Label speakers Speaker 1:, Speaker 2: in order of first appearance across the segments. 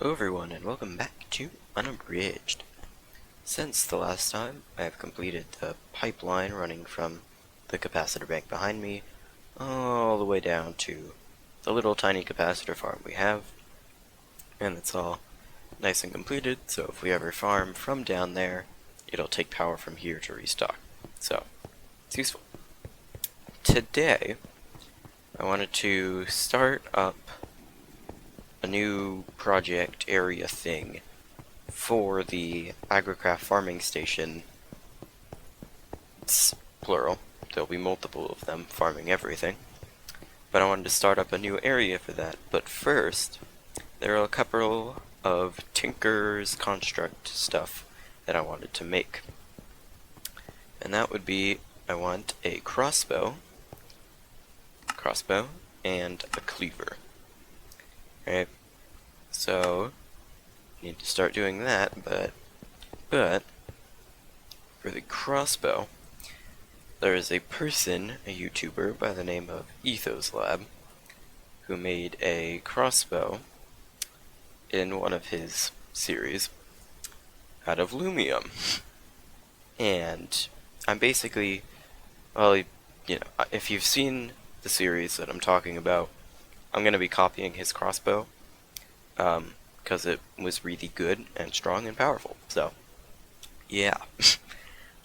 Speaker 1: Hello everyone and welcome back to Unabridged. Since the last time, I have completed the pipeline running from the capacitor bank behind me all the way down to the little tiny capacitor farm we have, and it's all nice and completed, so if we ever farm from down there, it'll take power from here to restock, so it's useful. Today, I wanted to start up a new project area thing for the agricraft farming station. It's plural. There'll be multiple of them farming everything. But I wanted to start up a new area for that. But first, there are a couple of Tinker's construct stuff that I wanted to make. And that would be, I want a crossbow, and a cleaver. Right, so need to start doing that, but for the crossbow, there is a person, a YouTuber by the name of EthosLab, who made a crossbow in one of his series out of lumium, and I'm basically, well, you know, if you've seen the series that I'm talking about, I'm going to be copying his crossbow, because it was really good and strong and powerful, so, yeah.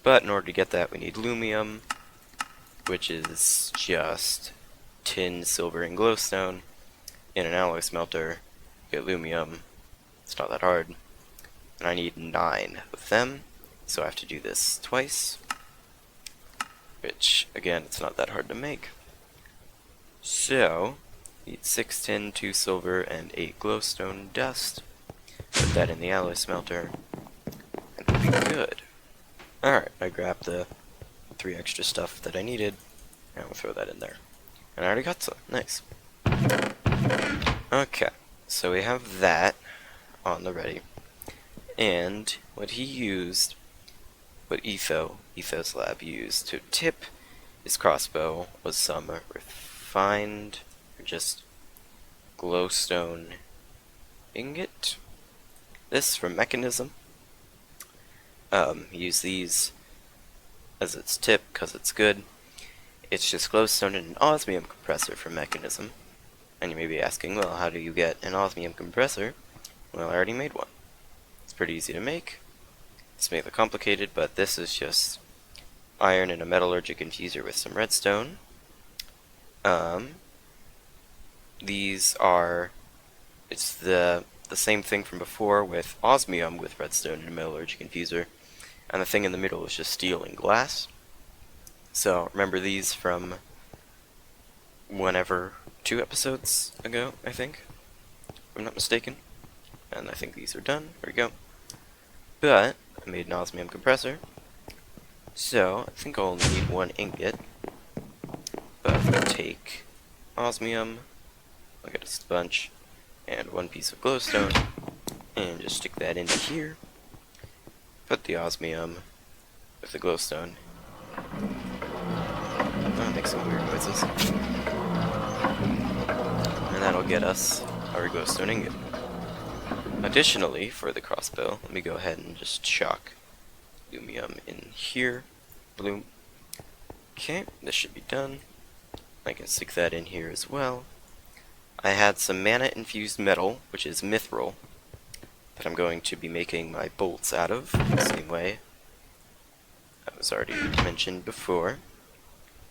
Speaker 1: But in order to get that, we need lumium, which is just tin, silver, and glowstone. In an alloy smelter, get lumium. It's not that hard. And I need 9 of them, so I have to do this twice, which, again, it's not that hard to make. So, need 6 tin, 2 silver, and 8 glowstone dust. Put that in the alloy smelter, and we'll be good. Alright, I grabbed the 3 extra stuff that I needed, and we'll throw that in there. And I already got some. Nice. Okay, so we have that on the ready. And what he used, what EthosLab used to tip his crossbow was some refined, or just glowstone ingot. This from Mechanism. Use these as its tip because it's good. It's just glowstone and an osmium compressor from Mechanism. And you may be asking, well, how do you get an osmium compressor? Well, I already made one. It's pretty easy to make. It's mainly complicated, but this is just iron and a metallurgic infuser with some redstone. These are, it's the same thing from before with osmium with redstone and a metallurgic infuser, and the thing in the middle is just steel and glass. So remember these from whenever, 2 episodes ago, I think, if I'm not mistaken. And I think these are done. There we go. But I made an osmium compressor, so I think I'll only need 1 ingot. But I'm gonna take osmium, I'll get a sponge, and 1 piece of glowstone, and just stick that into here. Put the osmium with the glowstone. Oh, make some weird noises. And that'll get us our glowstone ingot. Additionally, for the crossbow, let me go ahead and just chuck lumium in here. Bloom. Okay, this should be done. I can stick that in here as well. I had some mana-infused metal, which is mithril, that I'm going to be making my bolts out of, the same way that was already mentioned before.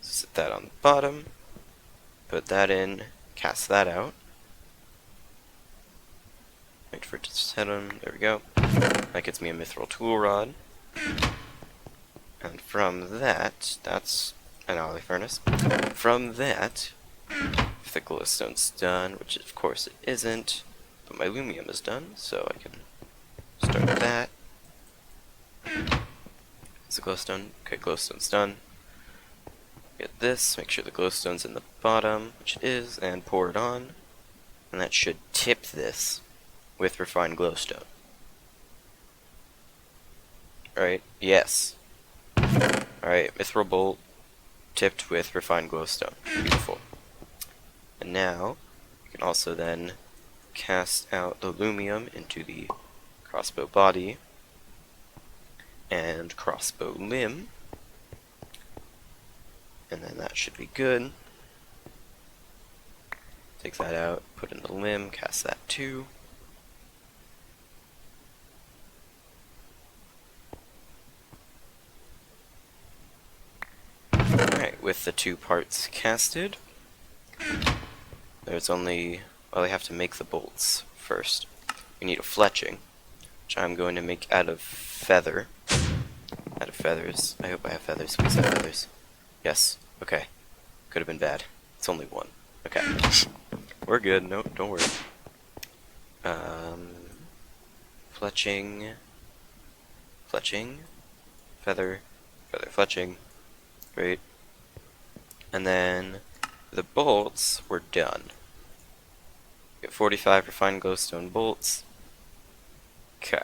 Speaker 1: Set that on the bottom, put that in, cast that out. Wait for it to set on, there we go. That gets me a mithril tool rod. And from that, that's an alloy furnace. From that, if the glowstone's done, which of course it isn't, but my lumium is done, so I can start that. Is the glowstone? Okay, glowstone's done. Get this, make sure the glowstone's in the bottom, which it is, and pour it on. And that should tip this with refined glowstone. Alright, yes. Alright, mithril bolt tipped with refined glowstone. Beautiful. And now, we can also then cast out the lumium into the crossbow body and crossbow limb, and then that should be good. Take that out, put in the limb, cast that too. Alright, with the two parts casted, there's only, well, I have to make the bolts first. We need a fletching, which I'm going to make out of feather. Out of feathers. I hope I have feathers. Please have feathers. Yes. Okay. Could have been bad. It's only one. Okay. We're good. No, don't worry. Fletching. Fletching. Feather. Feather fletching. Great. And then the bolts were done. Get 45 refined glowstone bolts. Okay.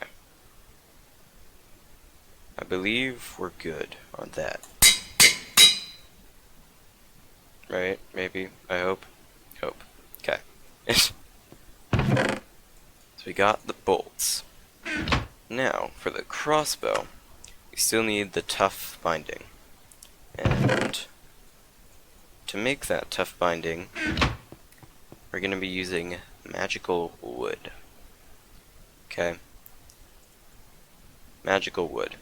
Speaker 1: I believe we're good on that. Right? Maybe? I hope. Hope. Okay. So we got the bolts. Now, for the crossbow, we still need the tough binding. And to make that tough binding, we're going to be using magical wood. Okay? Magical wood.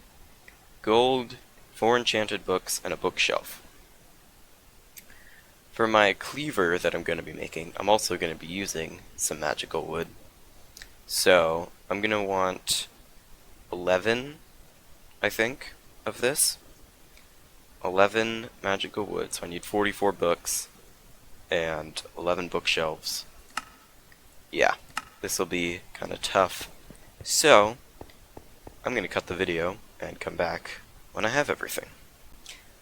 Speaker 1: Gold, 4 enchanted books, and a bookshelf. For my cleaver that I'm going to be making, I'm also going to be using some magical wood. So, I'm going to want 11, I think, of this. 11 magical wood, so I need 44 books, and 11 bookshelves. Yeah, this will be kind of tough. So, I'm going to cut the video and come back when I have everything.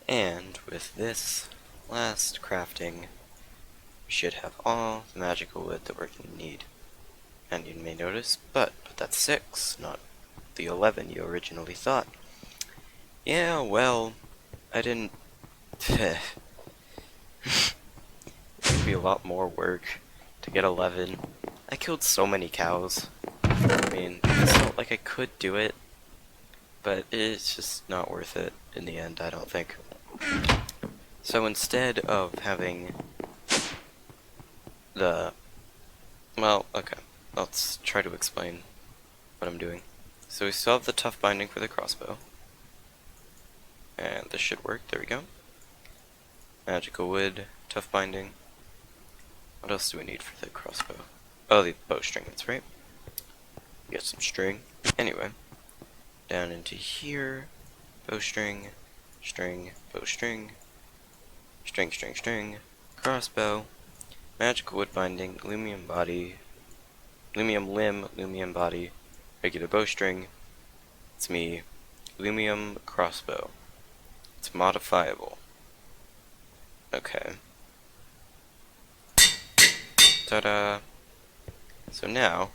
Speaker 1: And with this last crafting, we should have all the magical wood that we're going to need. And you may notice, but that's 6, not the 11 you originally thought. Yeah, well, I didn't... It would be a lot more work to get 11. I killed so many cows. I mean, it felt like I could do it, but it's just not worth it in the end, I don't think. So instead of having the... Well, okay, let's try to explain what I'm doing. So we still have the tough binding for the crossbow. And this should work, there we go. Magical wood, tough binding. What else do we need for the crossbow? Oh, the bowstring, that's right. Get some string. Anyway, down into here, bowstring, string, bowstring, string, string, string, crossbow, magical wood binding, lumium body, lumium limb, lumium body, regular bowstring. It's me, lumium crossbow. It's modifiable. Okay. Ta-da! So now,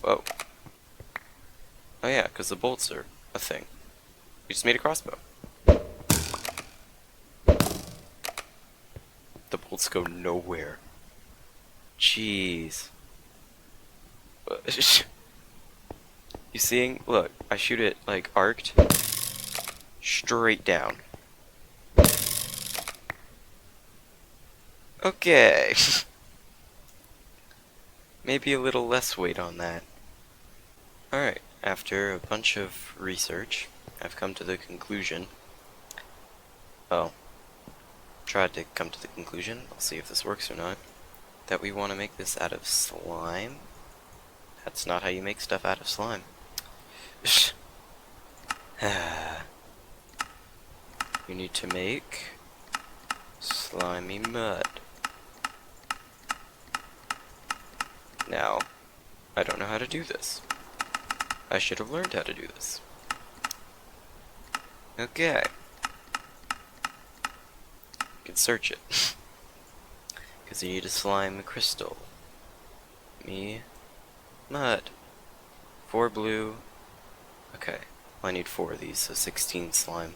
Speaker 1: whoa. Oh yeah, because the bolts are a thing. We just made a crossbow. The bolts go nowhere. Jeez. You seeing? Look, I shoot it like arced. Straight down. Okay. Maybe a little less weight on that. Alright, after a bunch of research, I've come to the conclusion. Oh. Tried to come to the conclusion, I'll see if this works or not, that we want to make this out of slime. That's not how you make stuff out of slime. You need to make slimy mud. Now, I don't know how to do this. I should have learned how to do this. Okay. You can search it. Because you need a slime crystal. Me. Mud. 4 blue. Okay. Well, I need 4 of these, so 16 slime.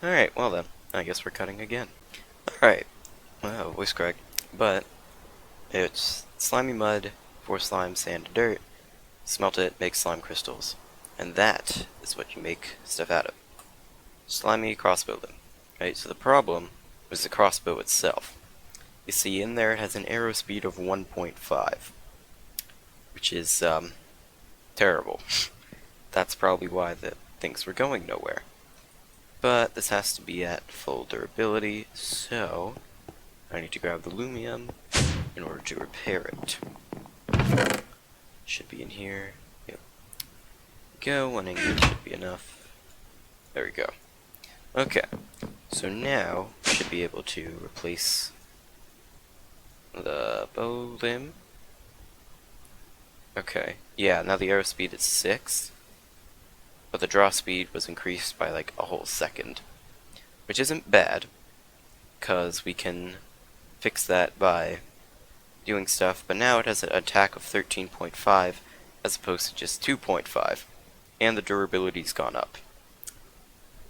Speaker 1: Alright, well then. I guess we're cutting again. Alright. Wow, voice crack. But, It's slimy mud, 4 slime, sand, and dirt. Smelt it, make slime crystals. And that is what you make stuff out of. Slimy crossbow limb. Right, so the problem was the crossbow itself. You see, in there it has an arrow speed of 1.5, which is, terrible. That's probably why the things were going nowhere. But this has to be at full durability, so I need to grab the lumium in order to repair it. Should be in here. Yep. Go, 1 ingot should be enough. There we go. Okay, so now we should be able to replace the bow limb. Okay, yeah, now the arrow speed is 6, but the draw speed was increased by like a whole second, which isn't bad, because we can fix that by doing stuff, but now it has an attack of 13.5 as opposed to just 2.5, and the durability's gone up.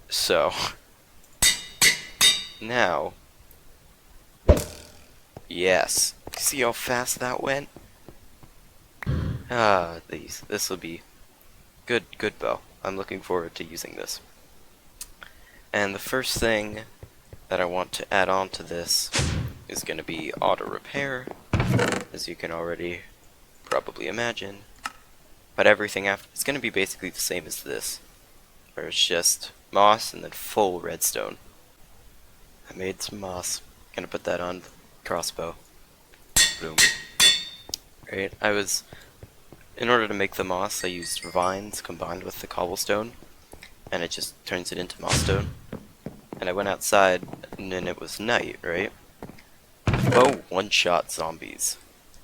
Speaker 1: So, now, yes, see how fast that went? This will be good bow. I'm looking forward to using this. And the first thing that I want to add on to this is going to be auto repair, as you can already probably imagine. But everything after it's going to be basically the same as this, where it's just moss and then full redstone. I made some moss. Gonna put that on the crossbow. Boom. Right, in order to make the moss, I used vines combined with the cobblestone, and it just turns it into moss stone. And I went outside, and then it was night, right? The bow one-shot zombies.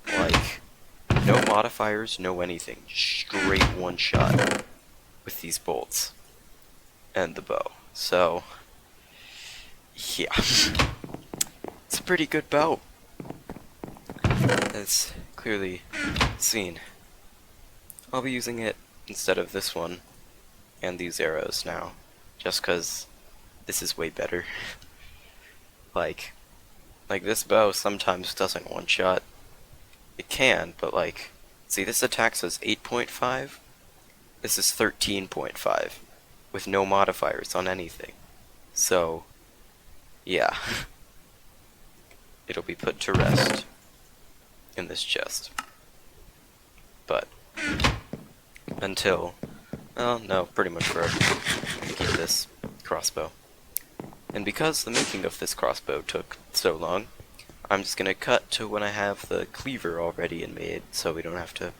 Speaker 1: Like, no modifiers, no anything. Straight one-shot with these bolts and the bow. So, yeah. It's a pretty good bow. As clearly seen. I'll be using it instead of this one and these arrows now, just because this is way better. like this bow sometimes doesn't one-shot. It can, but like, see, this attack says 8.5. This is 13.5, with no modifiers on anything. So, yeah. It'll be put to rest in this chest. But until, well, no, pretty much forever, I keep this crossbow. And because the making of this crossbow took so long, I'm just gonna cut to when I have the cleaver already and made, so we don't have to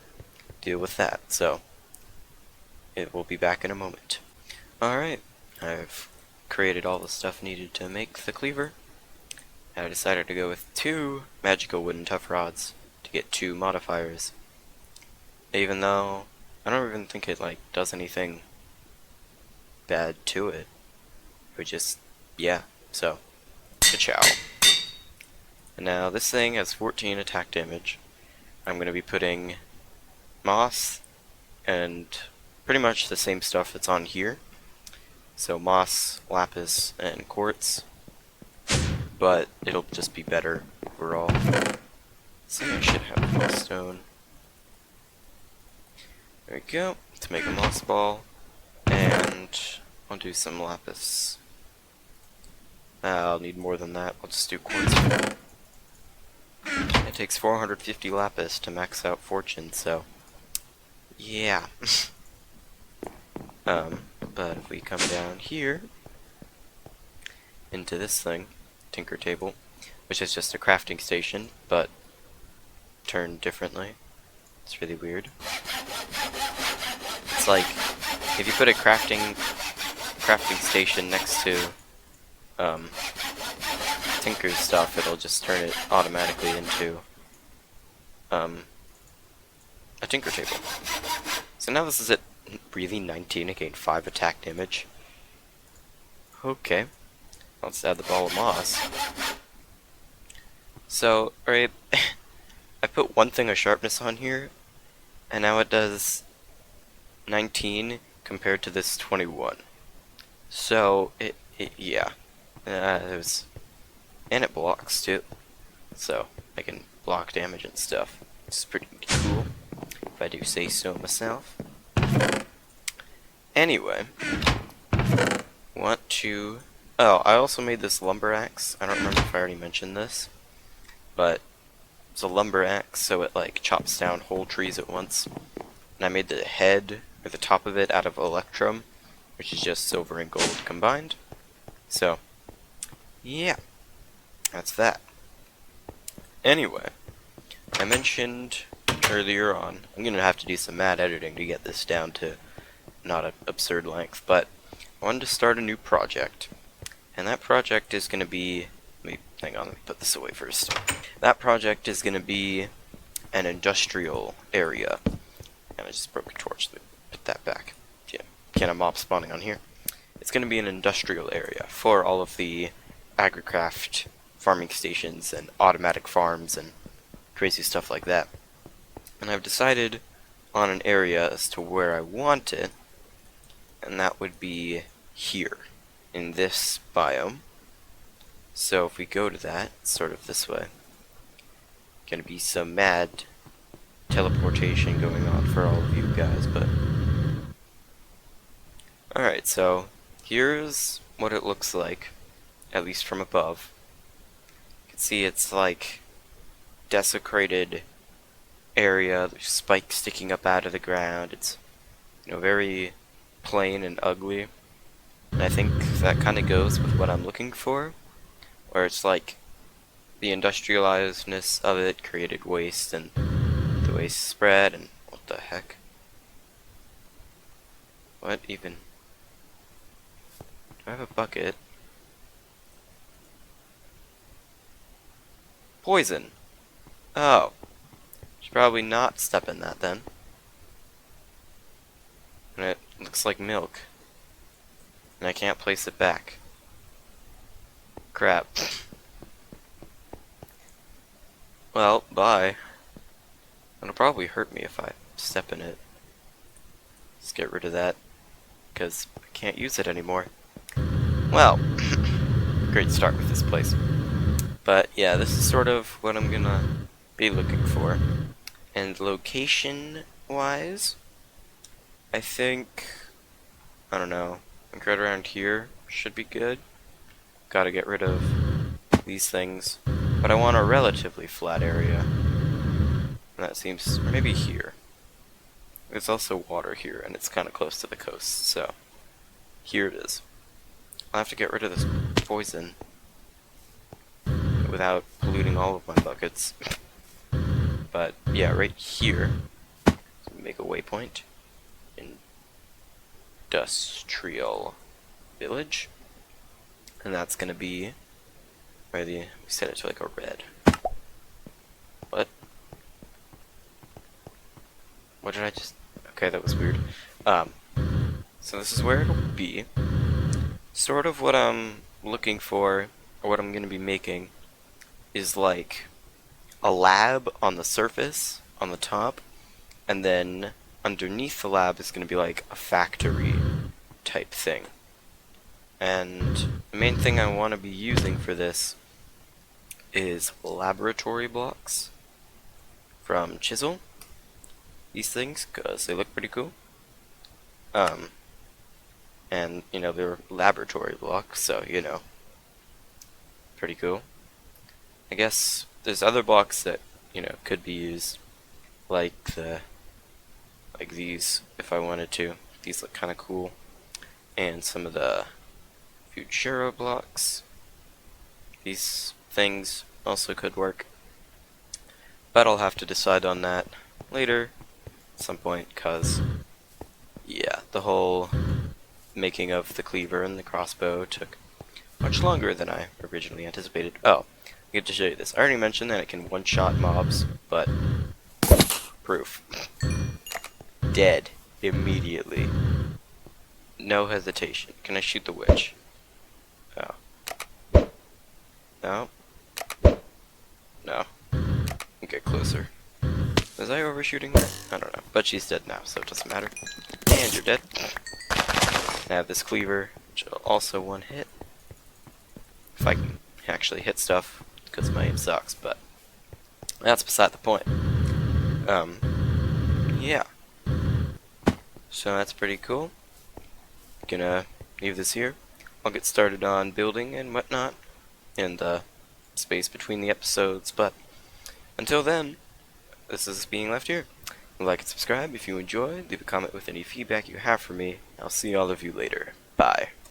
Speaker 1: deal with that. So, it will be back in a moment. Alright, I've created all the stuff needed to make the cleaver. I decided to go with 2 magical wooden tough rods to get 2 modifiers. Even though I don't even think it like does anything bad to it. It just, yeah, so, ka-chow. And now this thing has 14 attack damage. I'm going to be putting moss and pretty much the same stuff that's on here. So moss, lapis, and quartz. But it'll just be better overall. So I should have moss stone. There we go, to make a moss ball. And I'll do some lapis. I'll need more than that, I'll just do quartz. It takes 450 lapis to max out fortune, so yeah. But if we come down here into this thing, Tinker Table, which is just a crafting station, but turned differently. It's really weird. It's like if you put a crafting station next to Tinker's stuff, it'll just turn it automatically into a Tinker Table. So now this is at really 19 again, 5 attack damage. Okay, let's add the ball of moss. So, right, I put 1 thing of sharpness on here, and now it does 19 compared to this 21. So, yeah, and it blocks too, so I can block damage and stuff. It's pretty cool, if I do say so myself. Anyway, want to... Oh, I also made this lumber axe. I don't remember if I already mentioned this, but it's a lumber axe, so it like chops down whole trees at once. And I made the head, or the top of it, out of electrum, which is just silver and gold combined. So, yeah, that's that. Anyway, I mentioned earlier on, I'm going to have to do some mad editing to get this down to not an absurd length, but I wanted to start a new project. And that project is going to be... hang on, let me put this away first. That project is going to be an industrial area. And I just broke a torch, so put that back. Yeah, can't have mob spawning on here. It's going to be an industrial area for all of the agricraft farming stations and automatic farms and crazy stuff like that. And I've decided on an area as to where I want it, and that would be here, in this biome. So if we go to that, it's sort of this way. Gonna be some mad teleportation going on for all of you guys, but... Alright, so here's what it looks like, at least from above. You can see it's like desecrated area, there's spikes sticking up out of the ground. It's, you know, very plain and ugly. And I think that kind of goes with what I'm looking for, where it's like the industrializedness of it created waste, and the waste spread, and what the heck? What even? Do I have a bucket? Poison! Oh. Should probably not step in that then. And it looks like milk. And I can't place it back. Crap. Well, bye. It'll probably hurt me if I step in it. Let's get rid of that, because I can't use it anymore. Well, great start with this place. But yeah, this is sort of what I'm gonna be looking for. And location-wise, I think, I don't know, I think right around here should be good. Gotta get rid of these things. But I want a relatively flat area. And that seems, or maybe here. There's also water here, and it's kind of close to the coast, so here it is. I'll have to get rid of this poison without polluting all of my buckets. But yeah, right here, so make a waypoint. Industrial village, and that's gonna be where we set it to like a red. What did I just... Okay, that was weird. So this is where it'll be. Sort of what I'm looking for, or what I'm gonna be making, is like a lab on the surface, on the top, and then underneath the lab is gonna be like a factory type thing. And the main thing I want to be using for this is laboratory blocks from Chisel. These things, because they look pretty cool. And, you know, they're laboratory blocks, so, you know, pretty cool. I guess there's other blocks that, you know, could be used, like these, if I wanted to. These look kind of cool. And some of the Futura blocks. These things also could work. But I'll have to decide on that later, at some point, because, yeah, the whole making of the cleaver and the crossbow took much longer than I originally anticipated. Oh, I get to show you this. I already mentioned that it can one-shot mobs, but proof. Dead immediately. No hesitation. Can I shoot the witch? Oh. No. No. Get closer. Was I overshooting her? I don't know. But she's dead now, so it doesn't matter. And you're dead. I have this cleaver, which will also one hit. If I can actually hit stuff, because my aim sucks, but That's beside the point. Yeah. So that's pretty cool. Gonna leave this here. I'll get started on building and whatnot in the space between the episodes, but until then, this is being left here. Like and subscribe if you enjoyed. Leave a comment with any feedback you have for me. I'll see all of you later. Bye.